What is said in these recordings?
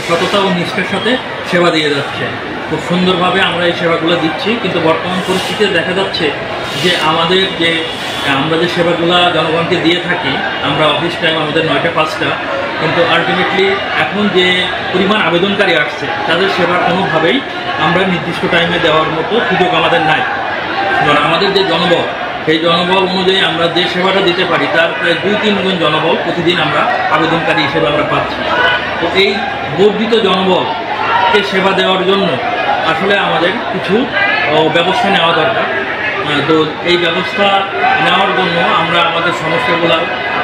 সততা ও নিষ্ঠার সাথে সেবা দিয়ে যাচ্ছে। খুব সুন্দরভাবে আমরা এই সেবাগুলো দিচ্ছি। কিন্তু বর্তমান পরিস্থিতিতে দেখা যাচ্ছে যে আমরা যে সেবাগুলো জনগণকে দিয়ে থাকি, আমরা অফিস টাইম আমাদের 9টা 5টা, কিন্তু আলটিমেটলি এখন যে পরিমাণ আবেদনকারী আসছে তাদের সেবা কোনোভাবেই আমরা নির্দিষ্ট টাইমে দেওয়ার মতো সুযোগ আমাদের নাই। কারণ আমাদের যে জনবল, সেই জনবল অনুযায়ী আমরা যে সেবাটা দিতে পারি তার প্রায় 2-3 গুণ জনবল প্রতিদিন আমরা আবেদনকারী হিসেবে আমরা পাচ্ছি। তো এই বর্ধিত জনবলকে সেবা দেওয়ার জন্য আসলে আমাদের কিছু ব্যবস্থা নেওয়া দরকার। তো এই ব্যবস্থা নেওয়ার জন্য আমরা আমাদের সমস্যাগুলো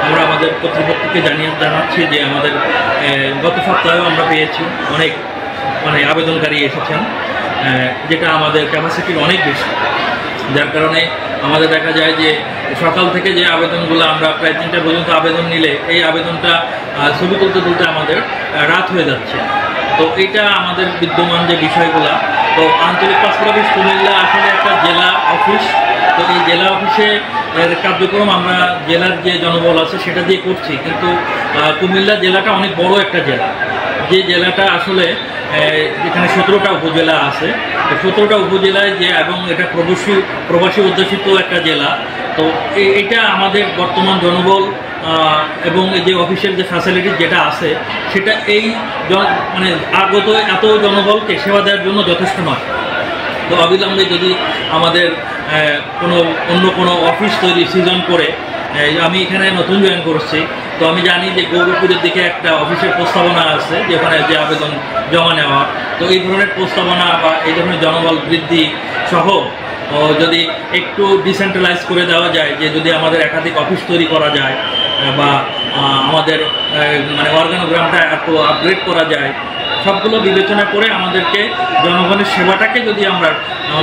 আমরা আমাদের কর্তৃপক্ষকে জানাচ্ছি যে আমাদের গত সপ্তাহেও আমরা পেয়েছি অনেক আবেদনকারী এসেছেন, যেটা আমাদের ক্যাপাসিটির অনেক বেশি। যার কারণে আমাদের দেখা যায় যে সকাল থেকে যে আবেদনগুলো আমরা প্রায় 3টা পর্যন্ত আবেদন নিলে এই আবেদনটা ছবি তুলতে আমাদের রাত হয়ে যাচ্ছে। তো এটা আমাদের বিদ্যমান যে বিষয়গুলো, তো আঞ্চলিক পাসপোর্ট অফিস কুমিল্লা আসলে একটা জেলা অফিস। তো এই জেলা অফিসে কার্যক্রম আমরা জেলার যে জনবল আছে সেটা দিয়ে করছি, কিন্তু কুমিল্লা জেলাটা অনেক বড় একটা জেলা, যে জেলাটা আসলে এখানে 17টা উপজেলা আছে। তো 17টা উপজেলায় এবং এটা প্রবাসী অধ্যুষিত একটা জেলা। তো এটা আমাদের বর্তমান জনবল এবং যে অফিসের যে ফ্যাসিলিটি যেটা আছে সেটা এই আগত এত জনবলকে সেবা দেওয়ার জন্য যথেষ্ট নয়। তো অবিলম্বে যদি আমাদের অন্য কোনো অফিস সিজন করে, আমি এখানে নতুন জয়েন করছি, তো আমি জানি যে গৌরপুরের দিকে একটা অফিসের প্রস্তাবনা আছে যেখানে যে আবেদন জমা নেওয়া। তো এই ধরনের প্রস্তাবনা বা এই ধরনের জনবল বৃদ্ধি সহ যদি একটু ডিসেন্ট্রালাইজ করে দেওয়া যায়, যে যদি আমাদের একাধিক অফিস তৈরি করা যায় বা আমাদের অর্গানোগ্রামটা একটু আপগ্রেড করা যায়, সবগুলো বিবেচনা করে আমাদেরকে জনগণের সেবাটাকে যদি আমরা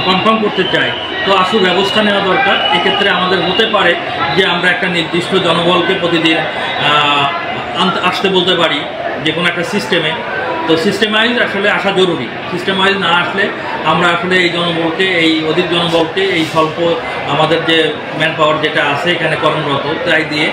কনফার্ম করতে চাই তো আসল ব্যবস্থা নেওয়া দরকার। এক্ষেত্রে আমাদের হতে পারে যে আমরা একটা নির্দিষ্ট জনবলকে প্রতিদিন আসতে বলতে পারি যে কোনো একটা সিস্টেমে। তো সিস্টেমাইজ আসলে আসা জরুরি। সিস্টেমাইজ না আসলে আমরা আসলে এই জনবলকে, এই অধিক জনবলকে এই স্বল্প আমাদের যে ম্যান পাওয়ার যেটা আছে এখানে কর্মরত তাই দিয়ে